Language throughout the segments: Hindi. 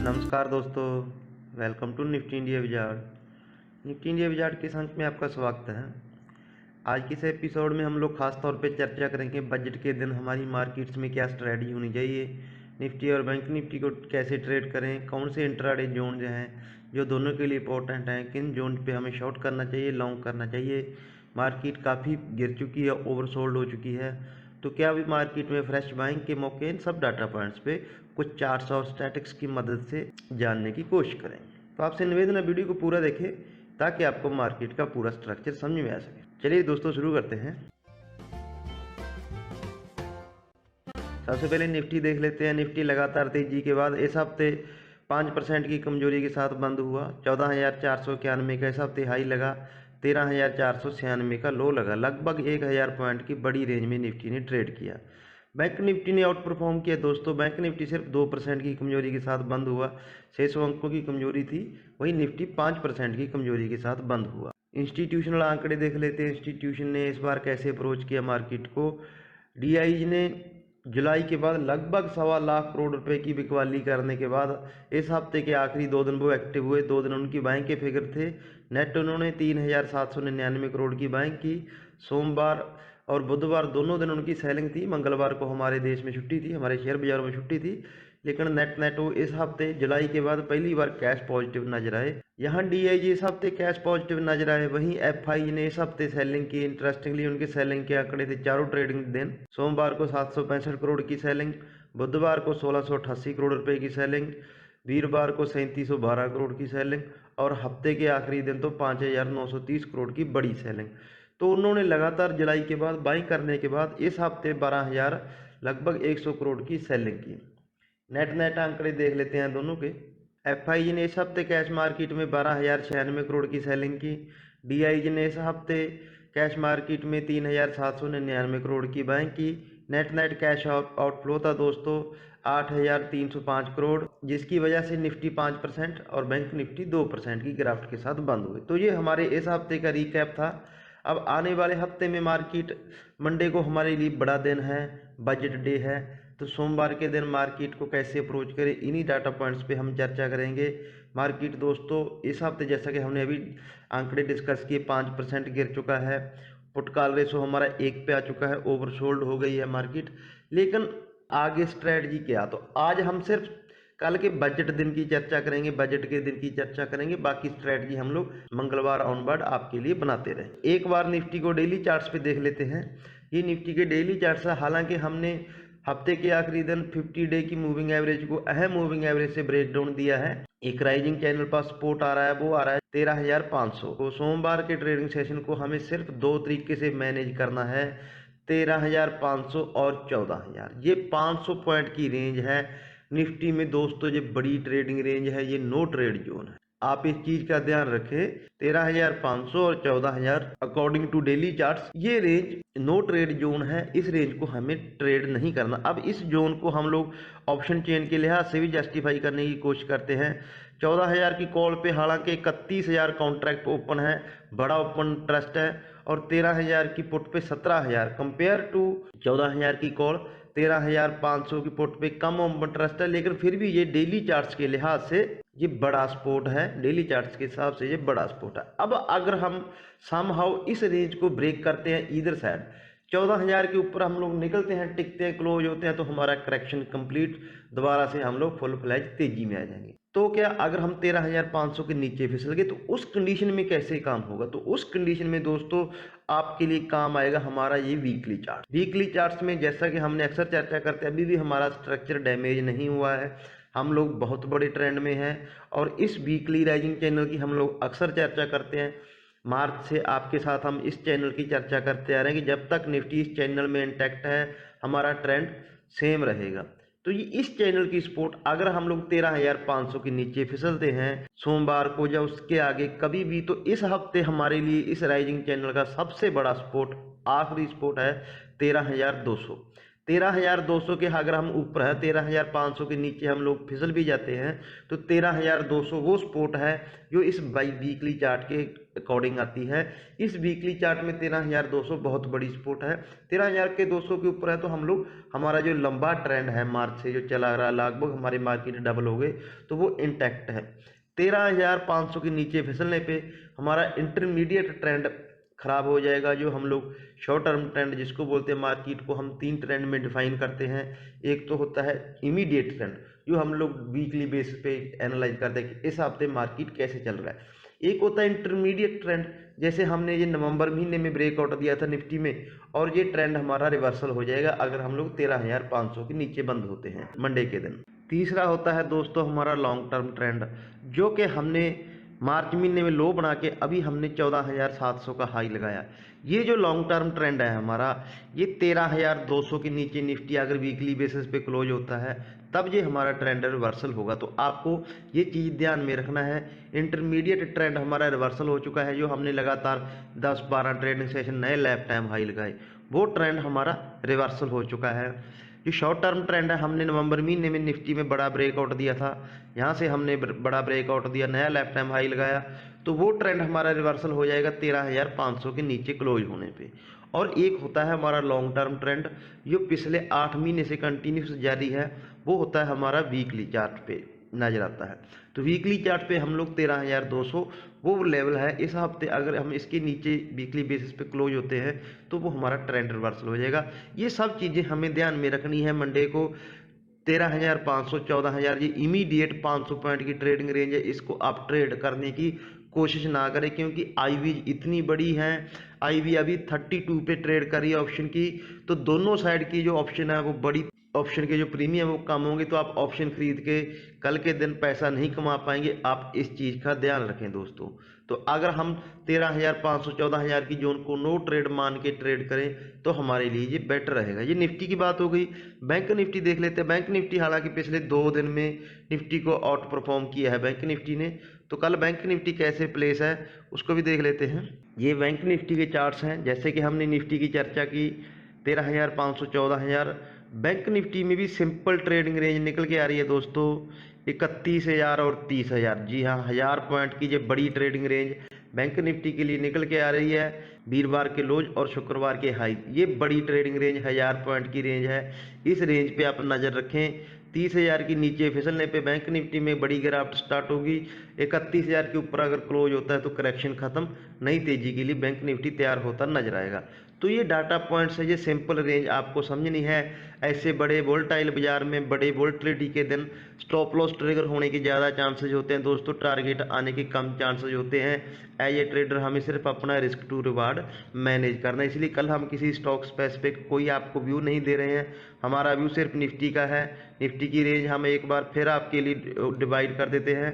नमस्कार दोस्तों, welcome to Nifty India wizard. Nifty India wizard के अंक में आपका स्वागत है। आज के इस एपिसोड में हम लोग खास तौर पे चर्चा करेंगे बजट के दिन हमारी मार्केट्स में क्या स्ट्रेटजी होनी चाहिए, निफ्टी और बैंक निफ्टी को कैसे ट्रेड करें, कौन से इंट्राडे जोन जो हैं जो दोनों के लिए इंपॉर्टेंट हैं, किन जोन पे हमें शॉर्ट करना चाहिए, लॉन्ग करना चाहिए। मार्केट काफ़ी गिर चुकी है, ओवरसोल्ड हो चुकी है, तो क्या अभी मार्केट में फ्रेश बाइंग के मौके, इन सब डाटा पॉइंट्स पे कुछ चार्ट्स और स्टैटिक्स की मदद से जानने की कोशिश करें। तो आपसे निवेदन है वीडियो को पूरा देखें ताकि आपको मार्केट का पूरा स्ट्रक्चर समझ में आ सके। चलिए दोस्तों शुरू करते हैं। सबसे पहले निफ्टी देख लेते हैं। निफ्टी लगातार तेजी के बाद इस हफ्ते 5% की कमजोरी के साथ बंद हुआ। 14,491 का इस हफ्ते हाई लगा, 13,496 का लो लगा। लगभग 1,000 पॉइंट की बड़ी रेंज में निफ्टी ने ट्रेड किया। बैंक निफ्टी ने आउट परफॉर्म किया दोस्तों। बैंक निफ्टी सिर्फ 2% की कमजोरी के साथ बंद हुआ। 600 अंकों की कमजोरी थी, वहीं निफ्टी 5% की कमजोरी के साथ बंद हुआ। इंस्टीट्यूशनल आंकड़े देख लेते हैं। इंस्टीट्यूशन ने इस बार कैसे अप्रोच किया मार्केट को। डीआईज ने जुलाई के बाद लगभग 1.25 लाख करोड़ रुपए की बिकवाली करने के बाद इस हफ्ते के आखिरी 2 दिन वो एक्टिव हुए। 2 दिन उनकी बाइंग के फिगर थे। नेट उन्होंने 3,799 करोड़ की बाइंग की। सोमवार और बुधवार दोनों दिन उनकी सेलिंग थी। मंगलवार को हमारे देश में छुट्टी थी, हमारे शेयर बाजारों में छुट्टी थी, लेकिन नेट वो इस हफ्ते जुलाई के बाद पहली बार कैश पॉजिटिव नजर आए। यहाँ डीआईजी इस हफ्ते कैश पॉजिटिव नजर आए। वहीं एफआई ने इस हफ्ते सेलिंग की। इंटरेस्टिंगली उनके सेलिंग के आंकड़े थे चारों ट्रेडिंग दिन। सोमवार को 765 करोड़ की सेलिंग, बुधवार को 1688 करोड़ रुपए की सेलिंग, वीरवार को 3712 करोड़ की सेलिंग और हफ्ते के आखिरी दिन तो 5,930 करोड़ की बड़ी सेलिंग। तो उन्होंने लगातार जुलाई के बाद बाइंग करने के बाद इस हफ्ते 12,000 लगभग 100 करोड़ की सेलिंग की। नेट आंकड़े देख लेते हैं दोनों के। एफआईजी ने इस हफ्ते कैश मार्केट में 12,096 करोड़ की सेलिंग की। डीआईजी ने इस हफ्ते कैश मार्केट में 3,799 करोड़ की बाइंग की। नेट कैश आउटफ्लो था दोस्तों 8,305 करोड़, जिसकी वजह से निफ्टी 5% और बैंक निफ्टी 2% की गिरावट के साथ बंद हुए। तो ये हमारे इस हफ्ते का रिकैप था। अब आने वाले हफ्ते में मार्केट, मंडे को हमारे लिए बड़ा दिन है, बजट डे है, तो सोमवार के दिन मार्केट को कैसे अप्रोच करें, इन्हीं डाटा पॉइंट्स पे हम चर्चा करेंगे। मार्केट दोस्तों इस हफ्ते जैसा कि हमने अभी आंकड़े डिस्कस किए 5% गिर चुका है। पुट कॉल रेशो हमारा 1 पे आ चुका है, ओवरसोल्ड हो गई है मार्केट। लेकिन आगे स्ट्रेटजी क्या, तो आज हम सिर्फ कल के बजट दिन की चर्चा करेंगे, बजट के दिन की चर्चा करेंगे। बाकी स्ट्रेटजी हम लोग मंगलवार ऑनवर्ड आपके लिए बनाते रहे। एक बार निफ्टी को डेली चार्ट्स पे देख लेते हैं। ये निफ्टी के डेली चार्ट्स है। हालांकि हमने हफ्ते के आखिरी दिन 50 डे की मूविंग एवरेज को अहम मूविंग एवरेज से ब्रेक डाउन दिया है। एक राइजिंग चैनल पर सपोर्ट आ रहा है, वो आ रहा है 13,500। तो सोमवार के ट्रेडिंग सेशन को हमें सिर्फ 2 तरीके से मैनेज करना है, 13,500 और 14,000। ये 500 पॉइंट की रेंज है निफ्टी में दोस्तों। ये बड़ी ट्रेडिंग रेंज है, ये नो ट्रेड जोन है। आप इस चीज का ध्यान रखें। 13,500 और 14,000 अकॉर्डिंग टू डेली चार्ट्स ये रेंज नो ट्रेड जोन है। इस रेंज को हमें ट्रेड नहीं करना। अब इस जोन को हम लोग ऑप्शन चेन के लिहाज से भी जस्टिफाई करने की कोशिश करते हैं। 14,000 की कॉल पे हालांकि 31,000 कॉन्ट्रैक्ट ओपन है, बड़ा ओपन ट्रस्ट है, और 13,000 की पुट पे 17,000 कंपेयर टू 14,000 की कॉल 13,500 की पुट पे कम ओपन ट्रस्ट है। लेकिन फिर भी ये डेली चार्ट्स के लिहाज से ये बड़ा सपोर्ट है। डेली चार्ट्स के हिसाब से ये बड़ा सपोर्ट है। अब अगर हम समहाउ इस रेंज को ब्रेक करते हैं इधर साइड, 14,000 के ऊपर हम लोग निकलते हैं, टिकते हैं, क्लोज होते हैं, तो हमारा करेक्शन कंप्लीट, दोबारा से हम लोग फुल फ्लैज तेजी में आ जाएंगे। तो क्या अगर हम 13,500 के नीचे फिसल गए तो उस कंडीशन में कैसे काम होगा, तो उस कंडीशन में दोस्तों आपके लिए काम आएगा हमारा ये वीकली चार्ट। वीकली चार्ट्स में जैसा कि हमने अक्सर चर्चा करते हैं, अभी भी हमारा स्ट्रक्चर डैमेज नहीं हुआ है, हम लोग बहुत बड़े ट्रेंड में हैं। और इस वीकली राइजिंग चैनल की हम लोग अक्सर चर्चा करते हैं। मार्च से आपके साथ हम इस चैनल की चर्चा करते आ रहे हैं कि जब तक निफ्टी इस चैनल में इंटैक्ट है हमारा ट्रेंड सेम रहेगा। तो ये इस चैनल की सपोर्ट, अगर हम लोग 13,500 के नीचे फिसलते हैं सोमवार को या उसके आगे कभी भी, तो इस हफ्ते हमारे लिए इस राइजिंग चैनल का सबसे बड़ा सपोर्ट, आखिरी सपोर्ट है 13,200। 13,200 के अगर हम ऊपर है, 13,500 के नीचे हम लोग फिसल भी जाते हैं तो 13,200 वो सपोर्ट है जो इस वीकली चार्ट के अकॉर्डिंग आती है। इस वीकली चार्ट में 13,200 बहुत बड़ी सपोर्ट है। 13,200 के ऊपर है तो हम लोग, हमारा जो लंबा ट्रेंड है मार्च से जो चला रहा, लगभग हमारी मार्केट डबल हो गए, तो वो इंटैक्ट है। 13,500 के नीचे फिसलने पे हमारा इंटरमीडिएट ट्रेंड खराब हो जाएगा। जो हम लोग शॉर्ट टर्म ट्रेंड जिसको बोलते हैं, मार्केट को हम 3 ट्रेंड में डिफाइन करते हैं। एक तो होता है इमीडिएट ट्रेंड, जो हम लोग वीकली बेसिस पे एनालाइज करते हैं कि इस हफ्ते मार्केट कैसे चल रहा है। एक होता है इंटरमीडिएट ट्रेंड, जैसे हमने ये नवंबर महीने में ब्रेकआउट दिया था निफ्टी में, और ये ट्रेंड हमारा रिवर्सल हो जाएगा अगर हम लोग 13,500 के नीचे बंद होते हैं मंडे के दिन। तीसरा होता है दोस्तों हमारा लॉन्ग टर्म ट्रेंड, जो कि हमने मार्च महीने में लो बना के अभी हमने 14,700 का हाई लगाया। ये जो लॉन्ग टर्म ट्रेंड है हमारा, ये 13,200 के नीचे निफ्टी अगर वीकली बेसिस पे क्लोज होता है तब ये हमारा ट्रेंड रिवर्सल होगा। तो आपको ये चीज़ ध्यान में रखना है। इंटरमीडिएट ट्रेंड हमारा रिवर्सल हो चुका है, जो हमने लगातार 10-12 ट्रेडिंग सेशन नए लाइफ टाइम हाई लगाए, वो ट्रेंड हमारा रिवर्सल हो चुका है। जो शॉर्ट टर्म ट्रेंड है, हमने नवंबर महीने में निफ्टी में बड़ा ब्रेकआउट दिया था, यहाँ से हमने बड़ा ब्रेकआउट दिया, नया लाइफ टाइम हाई लगाया, तो वो ट्रेंड हमारा रिवर्सल हो जाएगा 13,500 के नीचे क्लोज होने पे। और एक होता है हमारा लॉन्ग टर्म ट्रेंड, जो पिछले 8 महीने से कंटिन्यूस जारी है, वो होता है हमारा वीकली चार्ट पे नजर आता है। तो वीकली चार्ट पे हम लोग 13,200 वो लेवल है। इस हफ्ते अगर हम इसके नीचे वीकली बेसिस पे क्लोज होते हैं तो वो हमारा ट्रेंड रिवर्सल हो जाएगा। ये सब चीज़ें हमें ध्यान में रखनी है। मंडे को 13,500 14,000 ये इमीडिएट 500 पॉइंट की ट्रेडिंग रेंज है, इसको आप ट्रेड करने की कोशिश ना करें, क्योंकि आईवी इतनी बड़ी है। आईवी अभी 32 पे ट्रेड कर रही है ऑप्शन की, तो दोनों साइड की जो ऑप्शन है वो बड़ी, ऑप्शन के जो प्रीमियम वो कम होंगे, तो आप ऑप्शन खरीद के कल के दिन पैसा नहीं कमा पाएंगे। आप इस चीज़ का ध्यान रखें दोस्तों। तो अगर हम 13,500 14,000 की जोन को नो ट्रेड मान के ट्रेड करें तो हमारे लिए ये बेटर रहेगा। ये निफ्टी की बात हो गई। बैंक निफ्टी देख लेते हैं। बैंक निफ्टी हालांकि पिछले 2 दिन में निफ्टी को आउट परफॉर्म किया है बैंक निफ्टी ने, तो कल बैंक निफ्टी कैसे प्लेस है उसको भी देख लेते हैं। ये बैंक निफ्टी के चार्ट्स हैं। जैसे कि हमने निफ्टी की चर्चा की 13,500 14,000, बैंक निफ्टी में भी सिंपल ट्रेडिंग रेंज निकल के आ रही है दोस्तों 31,000 और 30,000। जी हाँ, 1000 पॉइंट की जो बड़ी ट्रेडिंग रेंज बैंक निफ्टी के लिए निकल के आ रही है। वीरवार के लोज और शुक्रवार के हाई, ये बड़ी ट्रेडिंग रेंज 1000 पॉइंट की रेंज है। इस रेंज पे आप नज़र रखें। 30,000 के नीचे फिसलने पे बैंक निफ्टी में बड़ी गिरावट स्टार्ट होगी। 31,000 के ऊपर अगर क्लोज होता है तो करेक्शन खत्म, नई तेजी के लिए बैंक निफ्टी तैयार होता नजर आएगा। तो ये डाटा पॉइंट्स है, ये सिंपल रेंज आपको समझनी है। ऐसे बड़े वोलेटाइल बाजार में बड़े वोलेटिलिटी के दिन स्टॉप लॉस ट्रिगर होने के ज़्यादा चांसेस होते हैं दोस्तों, टारगेट आने के कम चांसेस होते हैं। एज ए ट्रेडर हमें सिर्फ अपना रिस्क टू रिवार्ड मैनेज करना है, इसलिए कल हम किसी स्टॉक स्पेसिफिक कोई आपको व्यू नहीं दे रहे हैं। हमारा व्यू सिर्फ निफ्टी का है। निफ्टी की रेंज हम एक बार फिर आपके लिए डिवाइड कर देते हैं।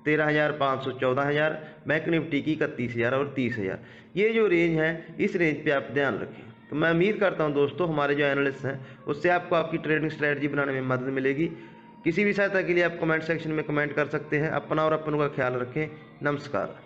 13,500 14,000, बैंक निफ्टी की 31,000 और 30,000। ये जो रेंज है, इस रेंज पे आप ध्यान रखें। तो मैं उम्मीद करता हूं दोस्तों हमारे जो एनालिस्ट हैं उससे आपको आपकी ट्रेडिंग स्ट्रेटजी बनाने में मदद मिलेगी। किसी भी सहायता के लिए आप कमेंट सेक्शन में कमेंट कर सकते हैं। अपना और अपनों का ख्याल रखें। नमस्कार।